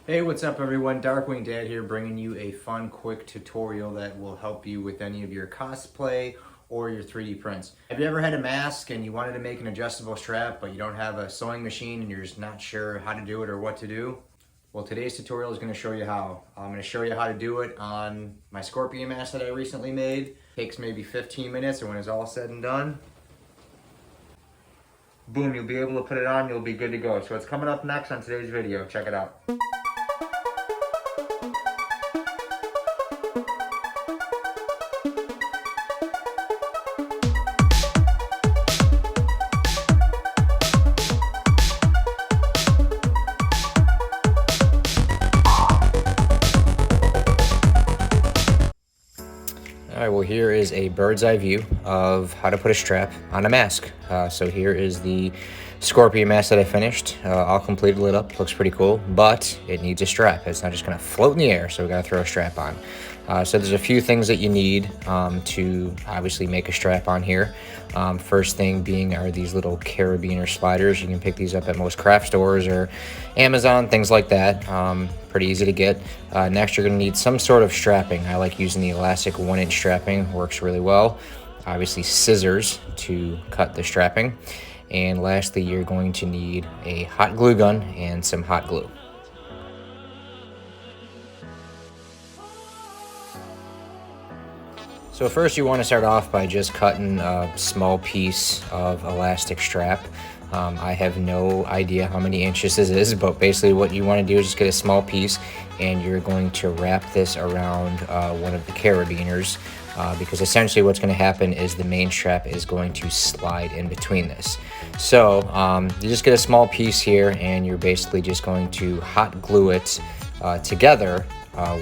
Hey, what's up everyone? Darkwing Dad here, bringing you a fun, quick tutorial that will help you with any of your cosplay or your 3D prints. Have you ever had a mask and you wanted to make an adjustable strap, but you don't have a sewing machine and you're just not sure how to do it or what to do? Well, today's tutorial is going to show you how. I'm going to show you how to do it on my scorpion mask that I recently made. It takes maybe 15 minutes, and when it's all said and done, boom, you'll be able to put it on, you'll be good to go. So it's coming up next on today's video. Check it out. All right, well, here is a bird's eye view of how to put a strap on a mask. So here is the scorpion mask that I finished, all completed, lit up, looks pretty cool, but it needs a strap. It's not just gonna float in the air, so we gotta throw a strap on. So there's a few things that you need to obviously make a strap on here. First thing being are these little carabiner sliders. You can pick these up at most craft stores or Amazon, things like that. Pretty easy to get. Next, you're gonna need some sort of strapping. I like using the elastic 1-inch strapping, works really well. Obviously scissors to cut the strapping. And lastly, you're going to need a hot glue gun and some hot glue. So first you want to start off by just cutting a small piece of elastic strap. I have no idea how many inches this is, but basically what you want to do is just get a small piece and you're going to wrap this around one of the carabiners because essentially what's going to happen is the main strap is going to slide in between this. So you just get a small piece here and you're basically just going to hot glue it together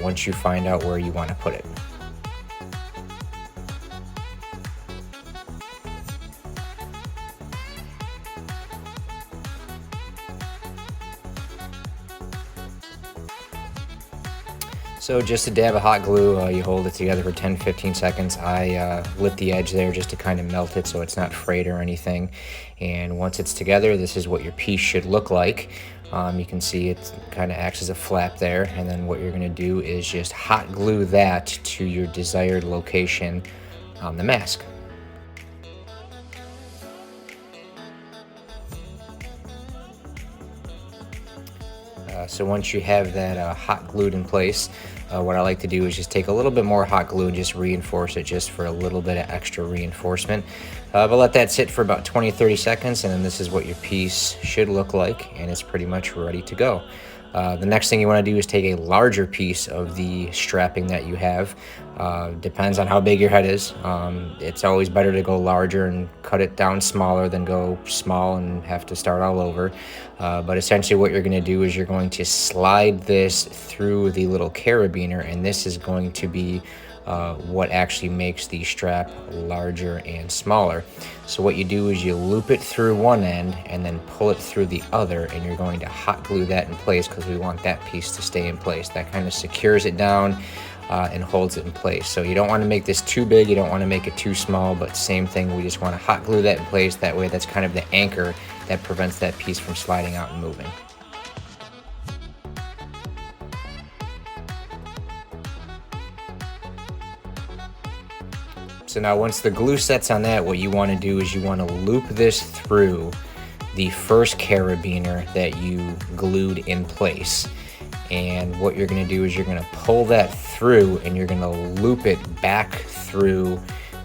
once you find out where you want to put it. So just a dab of hot glue, you hold it together for 10-15 seconds. I lit the edge there just to kind of melt it so it's not frayed or anything. And once it's together, this is what your piece should look like. You can see it kind of acts as a flap there. And then what you're gonna do is just hot glue that to your desired location on the mask. So once you have that hot glued in place, what I like to do is just take a little bit more hot glue and just reinforce it just for a little bit of extra reinforcement. But let that sit for about 20-30 seconds and then this is what your piece should look like and it's pretty much ready to go. The next thing you want to do is take a larger piece of the strapping that you have. Depends on how big your head is. It's always better to go larger and cut it down smaller than go small and have to start all over. But essentially what you're going to do is you're going to slide this through the little carabiner and this is going to be what actually makes the strap larger and smaller. So what you do is you loop it through one end and then pull it through the other and you're going to hot glue that in place because we want that piece to stay in place. That kind of secures it down and holds it in place. So you don't want to make this too big, you don't want to make it too small, but same thing, we just want to hot glue that in place. That way that's kind of the anchor that prevents that piece from sliding out and moving. So now once the glue sets on that, what you want to do is you want to loop this through the first carabiner that you glued in place. And what you're going to do is you're going to pull that through and you're going to loop it back through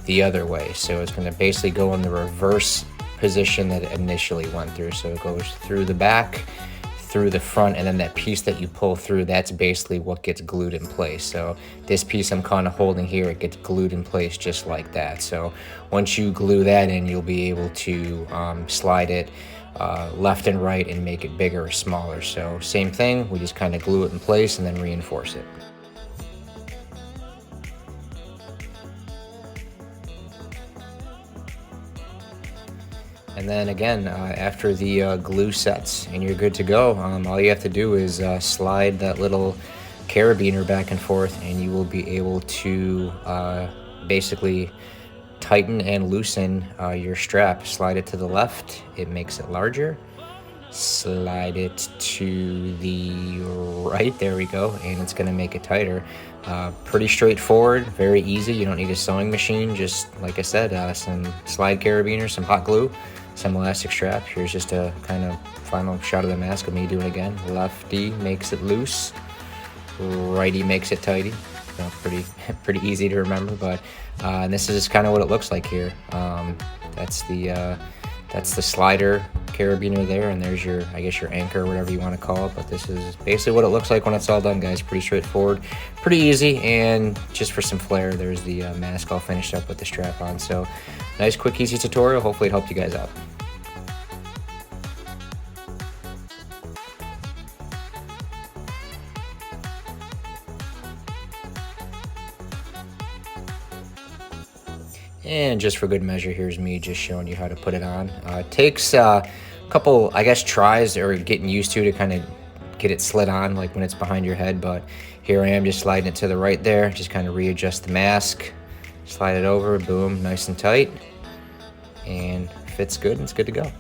the other way. So it's going to basically go in the reverse position that it initially went through. So it goes through the back, through the front, and then that piece that you pull through, that's basically what gets glued in place. So this piece I'm kind of holding here, it gets glued in place just like that. So once you glue that in, you'll be able to slide it left and right and make it bigger or smaller. So same thing, we just kind of glue it in place and then reinforce it. And then again, after the glue sets and you're good to go, all you have to do is slide that little carabiner back and forth and you will be able to basically tighten and loosen your strap. Slide it to the left, it makes it larger. slide it to the right. There we go, and it's gonna make it tighter. Pretty straightforward, very easy. You don't need a sewing machine. Just like I said, some slide carabiners, some hot glue, some elastic strap. Here's just a kind of final shot of the mask of me doing it again. Lefty makes it loose, righty makes it tighty. You know, pretty easy to remember. But and this is kind of what it looks like here. That's the slider carabiner there, and there's your, I guess, your anchor, whatever you want to call it. But this is basically what it looks like when it's all done, guys. Pretty straightforward, pretty easy, and just for some flair, there's the mask all finished up with the strap on. So nice, quick, easy tutorial. Hopefully it helped you guys out. And just for good measure, here's me just showing you how to put it on. It takes a couple, I guess, tries or getting used to kind of get it slid on, like when it's behind your head. But here I am just sliding it to the right there. Just kind of readjust the mask, slide it over, boom, nice and tight. And fits good, and it's good to go.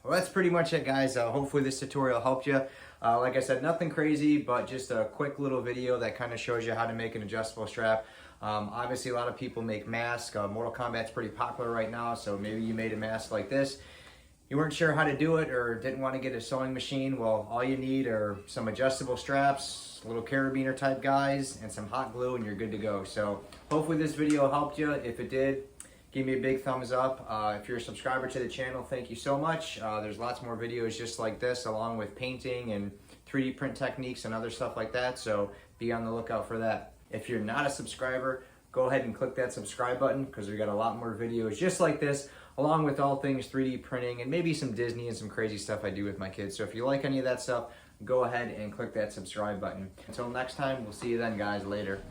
Well, that's pretty much it, guys. Hopefully this tutorial helped you. Like I said, nothing crazy, but just a quick little video that kind of shows you how to make an adjustable strap. Obviously, a lot of people make masks. Mortal Kombat's pretty popular right now, so maybe you made a mask like this. You weren't sure how to do it or didn't want to get a sewing machine. Well, all you need are some adjustable straps, little carabiner type guys, and some hot glue, and you're good to go. So hopefully this video helped you. If it did, give me a big thumbs up. If you're a subscriber to the channel, thank you so much. There's lots more videos just like this, along with painting and 3D print techniques and other stuff like that, so be on the lookout for that. If you're not a subscriber, go ahead and click that subscribe button, because we got a lot more videos just like this, along with all things 3D printing and maybe some Disney and some crazy stuff I do with my kids. So if you like any of that stuff, go ahead and click that subscribe button. Until next time, we'll see you then, guys. Later.